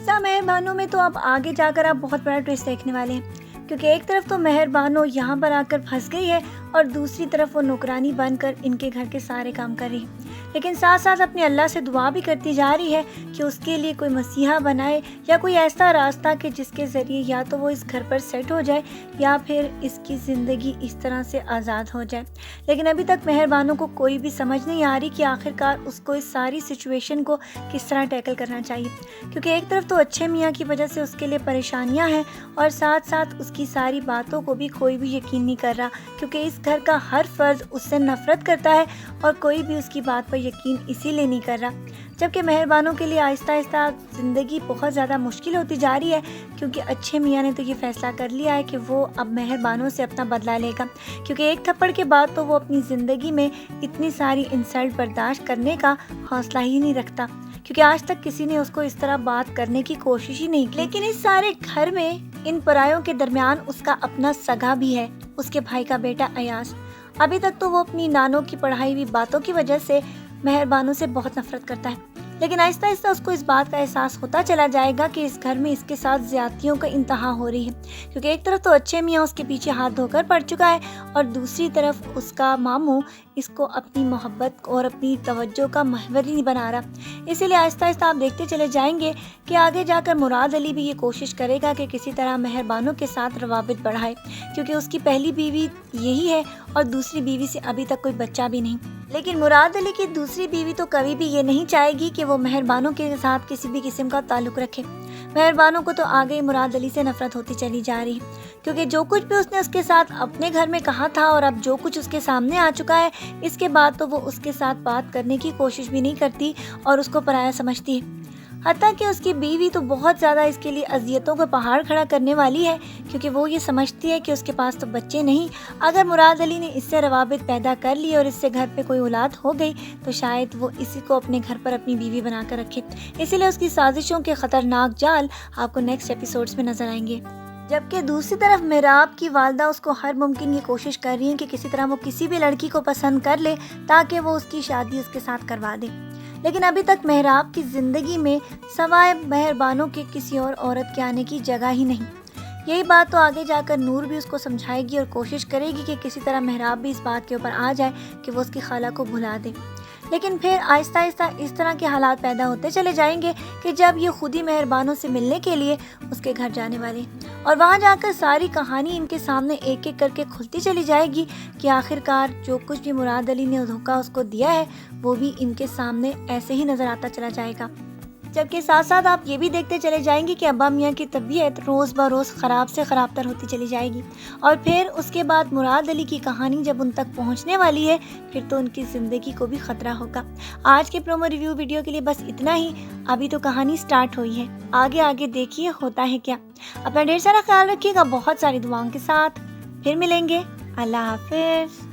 آہستہ مہر بانو میں تو اب آگے جا کر آپ بہت بڑا ٹویسٹ دیکھنے والے ہیں، کیونکہ ایک طرف تو مہر بانو یہاں پر آ کر پھنس گئی ہے اور دوسری طرف وہ نوکرانی بن کر ان کے گھر کے سارے کام کر رہی ہے، لیکن ساتھ ساتھ اپنے اللہ سے دعا بھی کرتی جا رہی ہے کہ اس کے لیے کوئی مسیحا بنائے یا کوئی ایسا راستہ کہ جس کے ذریعے یا تو وہ اس گھر پر سیٹ ہو جائے یا پھر اس کی زندگی اس طرح سے آزاد ہو جائے۔ لیکن ابھی تک مہر بانو کو کوئی بھی سمجھ نہیں آ رہی کہ آخرکار اس کو اس ساری سچویشن کو کس طرح ٹیکل کرنا چاہیے، کیونکہ ایک طرف تو اچھے میاں کی وجہ سے اس کے لیے پریشانیاں ہیں اور ساتھ ساتھ اس کی ساری باتوں کو بھی کوئی بھی یقین نہیں کر رہا، کیونکہ اس گھر کا ہر فرد اس سے نفرت کرتا ہے اور کوئی بھی اس کی بات پر یقین اسی لیے نہیں کر رہا۔ جبکہ مہر بانو کے لیے آہستہ آہستہ زندگی بہت زیادہ مشکل ہوتی جا رہی ہے، کیونکہ اچھے میاں نے تو یہ فیصلہ کر لیا ہے کہ وہ اب مہر بانو سے اپنا بدلہ لے گا، کیونکہ ایک تھپڑ کے بعد تو وہ اپنی زندگی میں اتنی ساری انسلٹ برداشت کرنے کا حوصلہ ہی نہیں رکھتا، کیونکہ آج تک کسی نے اس کو اس طرح بات کرنے کی کوشش ہی نہیں کی۔ لیکن اس سارے گھر میں ان پرایوں کے درمیان اس کا اپنا سگا بھی ہے، اس کے بھائی کا بیٹا ایاز۔ ابھی تک تو وہ اپنی نانوں کی پڑھائی ہوئی باتوں کی وجہ سے مہر بانو سے بہت نفرت کرتا ہے، لیکن آہستہ آہستہ اس کو اس بات کا احساس ہوتا چلا جائے گا کہ اس گھر میں اس کے ساتھ زیادتیوں کا انتہا ہو رہی ہے، کیونکہ ایک طرف تو اچھے میاں اس کے پیچھے ہاتھ دھو کر پڑ چکا ہے اور دوسری طرف اس کا ماموں اس کو اپنی محبت اور اپنی توجہ کا محور ہی نہیں بنا رہا۔ اسی لیے آہستہ آہستہ آپ دیکھتے چلے جائیں گے کہ آگے جا کر مراد علی بھی یہ کوشش کرے گا کہ کسی طرح مہر بانو کے ساتھ روابط بڑھائے، کیونکہ اس کی پہلی بیوی یہی ہے اور دوسری بیوی سے ابھی تک کوئی بچہ بھی نہیں۔ لیکن مراد علی کی دوسری بیوی تو کبھی بھی یہ نہیں چاہے گی کہ وہ مہر بانو کے ساتھ کسی بھی قسم کا تعلق رکھے۔ مہر بانو کو تو آگے مراد علی سے نفرت ہوتی چلی جا رہی ہے، کیونکہ جو کچھ بھی اس نے اس کے ساتھ اپنے گھر میں کہا تھا اور اب جو کچھ اس کے سامنے آ چکا ہے، اس کے بعد تو وہ اس کے ساتھ بات کرنے کی کوشش بھی نہیں کرتی اور اس کو پرایا سمجھتی ہے۔ حتیٰ کہ اس کی بیوی تو بہت زیادہ اس کے لیے اذیتوں کا پہاڑ کھڑا کرنے والی ہے، کیونکہ وہ یہ سمجھتی ہے کہ اس کے پاس تو بچے نہیں، اگر مراد علی نے اس سے روابط پیدا کر لی اور اس سے گھر پہ کوئی اولاد ہو گئی تو شاید وہ اسی کو اپنے گھر پر اپنی بیوی بنا کر رکھے۔ اسی لیے اس کی سازشوں کے خطرناک جال آپ کو نیکسٹ ایپیسوڈز میں نظر آئیں گے۔ جبکہ دوسری طرف میراب کی والدہ اس کو ہر ممکن یہ کوشش کر رہی ہیں کہ کسی طرح وہ کسی بھی لڑکی کو پسند کر لے تاکہ وہ اس کی شادی اس کے ساتھ کروا دے، لیکن ابھی تک میراب کی زندگی میں سوائے مہر بانو کے کسی اور عورت کے آنے کی جگہ ہی نہیں۔ یہی بات تو آگے جا کر نور بھی اس کو سمجھائے گی اور کوشش کرے گی کہ کسی طرح میراب بھی اس بات کے اوپر آ جائے کہ وہ اس کی خالہ کو بھلا دے، لیکن پھر آہستہ آہستہ اس طرح کے حالات پیدا ہوتے چلے جائیں گے کہ جب یہ خود ہی مہر بانو سے ملنے کے لیے اس کے گھر جانے والے اور وہاں جا کر ساری کہانی ان کے سامنے ایک ایک کر کے کھلتی چلی جائے گی کہ آخرکار جو کچھ بھی مراد علی نے دھوکہ اس کو دیا ہے وہ بھی ان کے سامنے ایسے ہی نظر آتا چلا جائے گا۔ جبکہ ساتھ ساتھ آپ یہ بھی دیکھتے چلے جائیں گے کہ ابا میاں کی طبیعت روز بروز خراب سے خراب تر ہوتی چلی جائے گی، اور پھر اس کے بعد مراد علی کی کہانی جب ان تک پہنچنے والی ہے پھر تو ان کی زندگی کو بھی خطرہ ہوگا۔ آج کے پرومو ریویو ویڈیو کے لیے بس اتنا ہی، ابھی تو کہانی سٹارٹ ہوئی ہے، آگے دیکھیے ہوتا ہے کیا۔ اپنا ڈھیر سارا خیال رکھیے گا، بہت ساری دعاؤں کے ساتھ پھر ملیں گے۔ اللہ حافظ۔